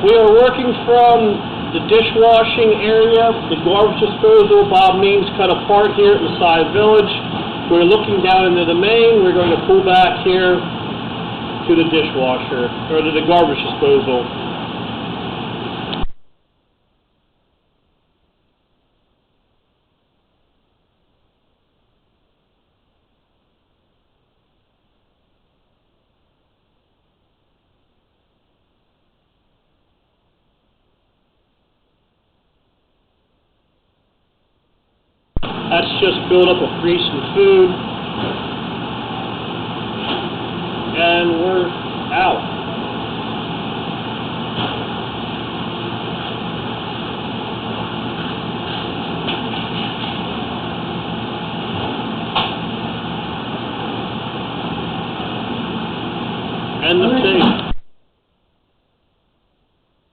We are working from the dishwashing area, the garbage disposal. Bob Means cut apart here at Messiah Village. We're looking down into the main. We're going to pull back here to the dishwasher, or to the garbage disposal. That's just buildup of grease and food. And we're out.